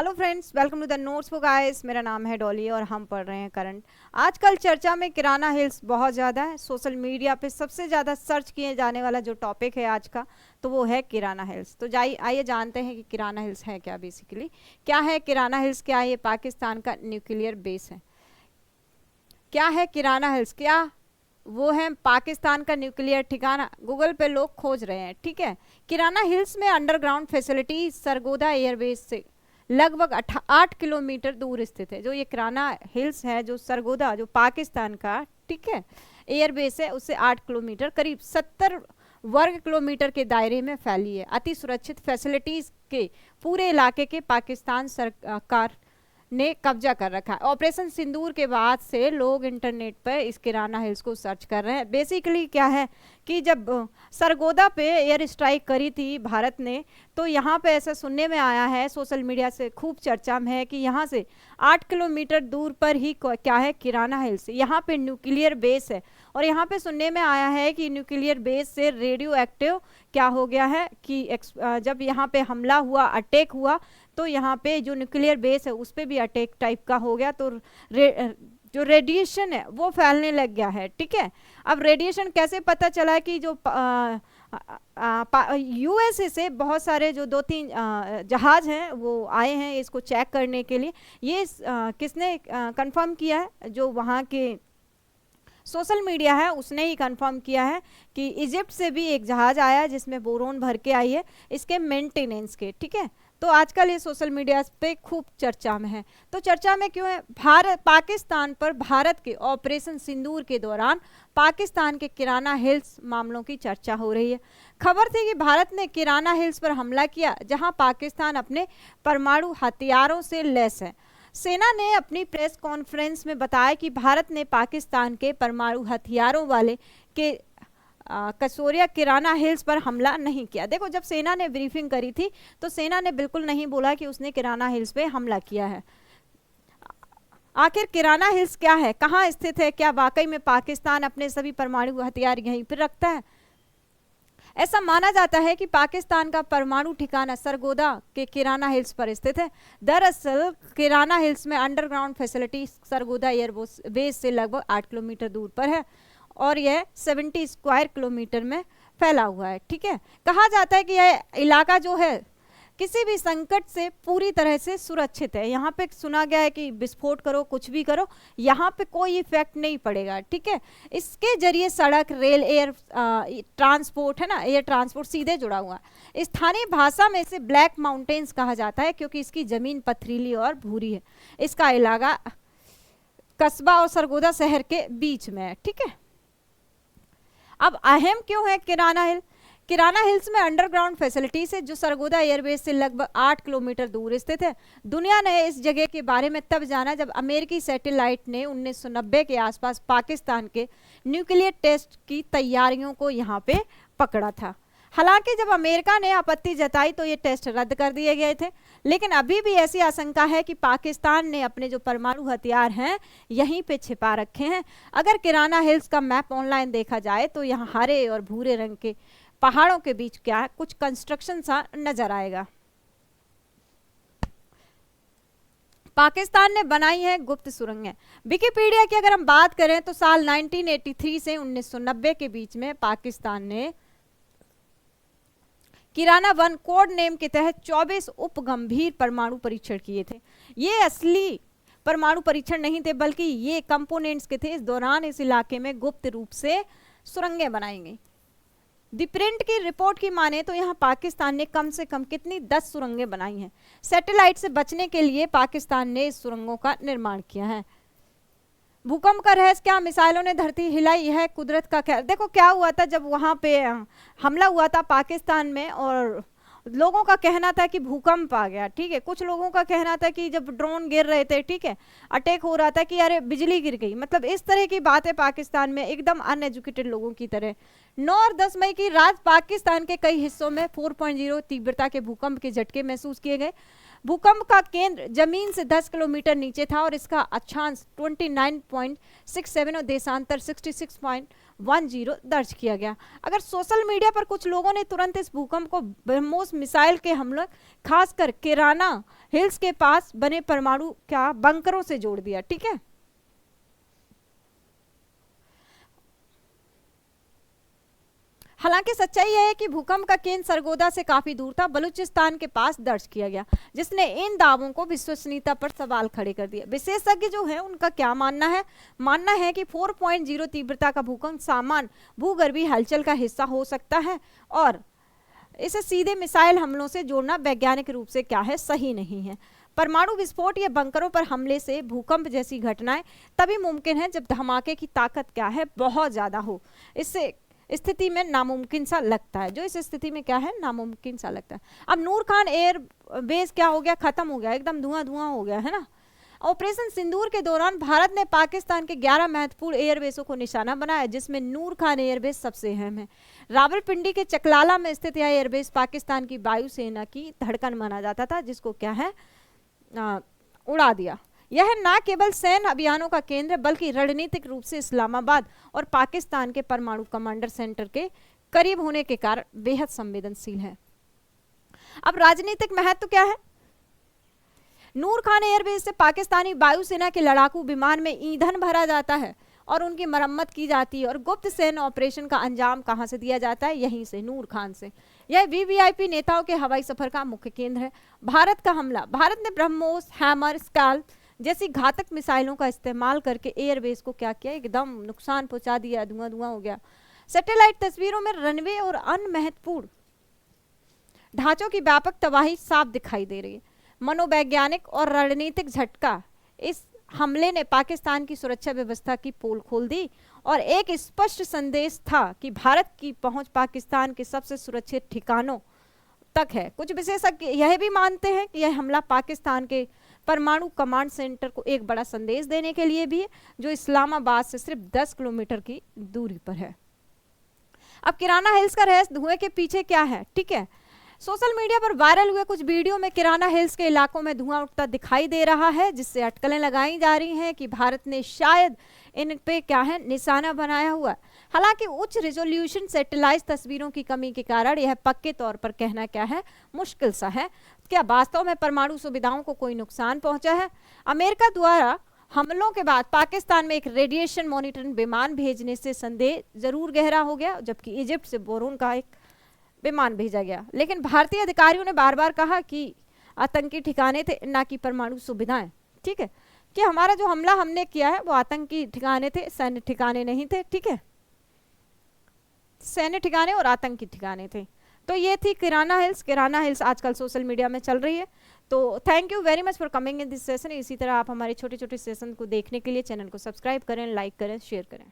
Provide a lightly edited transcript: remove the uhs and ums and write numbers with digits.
Hello friends, welcome to the notes book guys. मेरा नाम है डॉली और हम पढ़ रहे हैं करंट। आजकल चर्चा में किराना हिल्स बहुत ज़्यादा है। सोशल मीडिया पे सबसे ज़्यादा सर्च किए जाने वाला जो टॉपिक है आज का, तो वो है किराना हिल्स। तो आइए जानते हैं कि किराना हिल्स है क्या। बेसिकली क्या है किराना हिल्स? क्या ये पाकिस्तान का न्यूक्लियर बेस है? क्या है किराना हिल्स? क्या वो है पाकिस्तान का न्यूक्लियर ठिकाना? गूगल पे लोग खोज रहे हैं। ठीक है, किराना हिल्स में अंडरग्राउंड फैसिलिटी सरगोदा एयरबेस से लगभग 8 किलोमीटर दूर स्थित है। जो ये किराना हिल्स है, जो सरगोदा, जो पाकिस्तान का, ठीक है, एयरबेस है, उससे 8 किलोमीटर, करीब 70 वर्ग किलोमीटर के दायरे में फैली है। अति सुरक्षित फैसिलिटीज के पूरे इलाके के पाकिस्तान सरकार ने कब्जा कर रखा है। ऑपरेशन सिंदूर के बाद से लोग इंटरनेट पर इस किराना हिल्स को सर्च कर रहे हैं। बेसिकली क्या है कि जब सरगोदा पे एयर स्ट्राइक करी थी भारत ने, तो यहाँ पे ऐसा सुनने में आया है, सोशल मीडिया से खूब चर्चा में है कि यहाँ से 8 किलोमीटर दूर पर ही क्या है, किराना हिल्स। यहाँ पे न्यूक्लियर बेस है और यहाँ पे सुनने में आया है कि न्यूक्लियर बेस से रेडियो एक्टिव क्या हो गया है कि जब यहाँ पे हमला हुआ, अटैक हुआ, तो यहाँ पे जो न्यूक्लियर बेस है उस पर भी अटैक टाइप का हो गया, तो जो रेडिएशन है वो फैलने लग गया है। ठीक है, अब रेडिएशन कैसे पता चला कि जो यूएसए से बहुत सारे जो 2-3 जहाज हैं वो आए हैं इसको चेक करने के लिए। ये किसने कंफर्म किया है? जो वहाँ के सोशल मीडिया है उसने ही कंफर्म किया है कि इजिप्ट से भी एक जहाज आया है जिसमें बोरोन भर के आई है, इसके मेंटेनेंस के। ठीक है, तो आजकल ये सोशल मीडिया पे खूब चर्चा में है। तो चर्चा में क्यों है? पाकिस्तान पर भारत के ऑपरेशन सिंदूर के दौरान पाकिस्तान के किराना हिल्स मामलों की चर्चा हो रही है। खबर थी कि भारत ने किराना हिल्स पर हमला किया, जहां पाकिस्तान अपने परमाणु हथियारों से लैस है। सेना ने अपनी प्रेस कॉन्फ्रेंस में बताया कि भारत ने पाकिस्तान के परमाणु हथियारों वाले के कसोरिया किराना हिल्स पर हमला नहीं किया। देखो, जब सेना ने ब्रीफिंग करी थी तो सेना ने बिल्कुल नहीं बोला कि उसने किराना हिल्स पे हमला किया है। आखिर किराना हिल्स क्या है, कहाँ स्थित है? क्या वाकई में पाकिस्तान अपने सभी परमाणु हथियार यहीं पर रखता है? ऐसा माना जाता है कि पाकिस्तान का परमाणु ठिकाना सरगोदा के किराना हिल्स पर स्थित है। दरअसल किराना हिल्स में अंडरग्राउंड फैसिलिटी सरगोदा एयरबेस से लगभग 8 किलोमीटर दूर पर है और यह 70 स्क्वायर किलोमीटर में फैला हुआ है। ठीक है, कहा जाता है कि यह इलाका जो है किसी भी संकट से पूरी तरह से सुरक्षित है। यहाँ पे सुना गया है कि विस्फोट करो, कुछ भी करो, यहाँ पे कोई इफेक्ट नहीं पड़ेगा। ठीक है, इसके जरिए सड़क, रेल, एयर ट्रांसपोर्ट है ना, एयर ट्रांसपोर्ट सीधे जुड़ा हुआ है। स्थानीय भाषा में इसे ब्लैक माउंटेन्स कहा जाता है क्योंकि इसकी जमीन पथरीली और भूरी है। इसका इलाका कस्बा और सरगोदा शहर के बीच में है। ठीक है, अब अहम क्यों है किराना हिल? किराना हिल्स में अंडरग्राउंड फैसिलिटीज है जो सरगोदा एयरबेस से लगभग 8 किलोमीटर दूर स्थित है। दुनिया ने इस जगह के बारे में तब जाना जब अमेरिकी सैटेलाइट ने 1990 के आसपास पाकिस्तान के न्यूक्लियर टेस्ट की तैयारियों को यहाँ पे पकड़ा था। हालांकि जब अमेरिका ने आपत्ति जताई तो ये टेस्ट रद्द कर दिए गए थे, लेकिन अभी भी ऐसी आशंका है कि पाकिस्तान ने अपने जो परमाणु हथियार हैं यहीं पे छिपा रखे हैं। अगर किराना हिल्स का मैप ऑनलाइन देखा जाए तो यहाँ हरे और भूरे रंग के पहाड़ों के बीच क्या कुछ कंस्ट्रक्शन सा नजर आएगा। पाकिस्तान ने बनाई है गुप्त सुरंगें। विकिपीडिया की अगर हम बात करें तो साल 1983 से 1990 के बीच में पाकिस्तान ने किराना 1 कोड नेम के तहत 24 उपगंभीर परमाणु परीक्षण किए थे। ये असली परमाणु परीक्षण नहीं थे बल्कि ये कंपोनेंट्स के थे। इस दौरान इस इलाके में गुप्त रूप से सुरंगें बनाई गई। दी प्रिंट की रिपोर्ट की माने तो यहाँ पाकिस्तान ने कम से कम कितनी 10 सुरंगें बनाई हैं। सैटेलाइट से बचने के लिए पाकिस्तान ने इस सुरंगों का निर्माण किया है। भूकंप का रहस्य क्या? मिसाइलों ने धरती हिलाई है कुदरत का क्या? देखो क्या हुआ था जब वहाँ पे हमला हुआ था पाकिस्तान में, और लोगों का कहना था कि भूकंप आ गया। ठीक है, कुछ लोगों का कहना था कि जब ड्रोन गिर रहे थे, ठीक है, अटैक हो रहा था कि अरे बिजली गिर गई। मतलब इस तरह की बातें पाकिस्तान में एकदम अनएजुकेटेड लोगों की तरह। 9 और 10 मई की रात पाकिस्तान के कई हिस्सों में 4.0 तीव्रता के भूकंप के झटके महसूस किए गए। भूकंप का केंद्र जमीन से 10 किलोमीटर नीचे था और इसका अक्षांश 29.67 और देशांतर 10 दर्ज किया गया। अगर सोशल मीडिया पर कुछ लोगों ने तुरंत इस भूकंप को ब्रह्मोस मिसाइल के हमलों, खासकर किराना हिल्स के पास बने परमाणु क्या बंकरों से जोड़ दिया। ठीक है, हालांकि सच्चाई यह है कि भूकंप का केंद्र सरगोदा से काफी दूर था, बलूचिस्तान के पास दर्ज किया गया, जिसने इन दावों को विश्वसनीयता पर सवाल खड़े कर दिए। विशेषज्ञ जो है उनका क्या मानना है कि 4.0 तीव्रता का भूकंप सामान्य भूगर्भीय हलचल का हिस्सा हो सकता है और इसे सीधे मिसाइल हमलों से जोड़ना वैज्ञानिक रूप से क्या है, सही नहीं है। परमाणु विस्फोट या बंकरों पर हमले से भूकंप जैसी घटनाएं तभी मुमकिन है जब धमाके की ताकत क्या है, बहुत ज्यादा हो। इससे स्थिति में नामुमकिन सा लगता है, जो इस स्थिति में क्या है, नामुमकिन सा लगता है। अब नूर खान एयर बेस क्या हो गया, खत्म हो गया, एकदम धुआं हो गया है ना। ऑपरेशन सिंदूर के दौरान भारत ने पाकिस्तान के 11 महत्वपूर्ण एयरबेसों को निशाना बनाया, जिसमें नूर खान एयरबेस सबसे अहम है। रावलपिंडी के चकलाला में स्थित यह एयरबेस पाकिस्तान की वायुसेना की धड़कन माना जाता था, जिसको क्या है उड़ा दिया। यह न केवल सैन्य अभियानों का केंद्र बल्कि रणनीतिक रूप से इस्लामाबाद और पाकिस्तान के परमाणु कमांडर सेंटर के करीब होने के कारण बेहद संवेदनशील है। अब राजनीतिक महत्व क्या है? नूर खान एयरबेस से पाकिस्तानी वायुसेना के लड़ाकू विमान में ईंधन भरा जाता है और उनकी मरम्मत की जाती है और गुप्त सैन्य ऑपरेशन का अंजाम कहां से दिया जाता है, यहीं से, नूर खान से। यह वीवीआईपी नेताओं के हवाई सफर का मुख्य केंद्र है। भारत का हमला, भारत ने ब्रह्मोस, हैमर, स्काल्प जैसी घातक मिसाइलों का इस्तेमाल करके एयरबेस को क्या किया, एकदम नुकसान पहुंचा दिया, धुआं हो गया। सैटेलाइट तस्वीरों में रनवे और अन्य महत्वपूर्ण ढांचों की व्यापक तबाही साफ दिखाई दे रही है। मनोवैज्ञानिक और रणनीतिक झटका, इस हमले ने पाकिस्तान की सुरक्षा व्यवस्था की पोल खोल दी और एक स्पष्ट संदेश था कि भारत की पहुंच पाकिस्तान के सबसे सुरक्षित ठिकानों तक है। कुछ विशेषज्ञ यह भी मानते हैं कि यह हमला पाकिस्तान के परमाणु कमांड सेंटर को एक बड़ा संदेश देने के लिए भी है, जो इस्लामाबाद से सिर्फ 10 किलोमीटर की दूरी पर है। अब किराना हिल्स का रहस्य, धुएं के पीछे क्या है? ठीक है, सोशल मीडिया पर वायरल हुए कुछ वीडियो में किराना हिल्स के इलाकों में धुआं उठता दिखाई दे रहा है, जिससे अटकलें लगाई जा रही हैं कि भारत ने शायद इन पे क्या है, निशाना बनाया हुआ है। हालांकि उच्च रिजोल्यूशन सैटेलाइट तस्वीरों की कमी के कारण यह पक्के तौर पर कहना क्या है, मुश्किल सा है। क्या वास्तव में परमाणु सुविधाओं को कोई नुकसान पहुंचा है? अमेरिका द्वारा हमलों के बाद पाकिस्तान में एक रेडिएशन मॉनिटरिंग विमान भेजने से संदेह जरूर गहरा हो गया, जबकि इजिप्ट से बोरून का एक विमान भेजा गया। लेकिन भारतीय अधिकारियों ने बार बार कहा कि आतंकी ठिकाने थे, ना कि परमाणु सुविधाएं। ठीक है, कि हमारा जो हमला हमने किया है वो आतंकी ठिकाने थे, सैन्य ठिकाने नहीं थे। ठीक है, सैन्य ठिकाने और आतंकी ठिकाने थे। तो ये थी किराना हिल्स आजकल सोशल मीडिया में चल रही है। तो thank you very much for coming in this session. इसी तरह आप हमारे छोटे छोटे सेशन को देखने के लिए चैनल को सब्सक्राइब करें, लाइक करें, शेयर करें।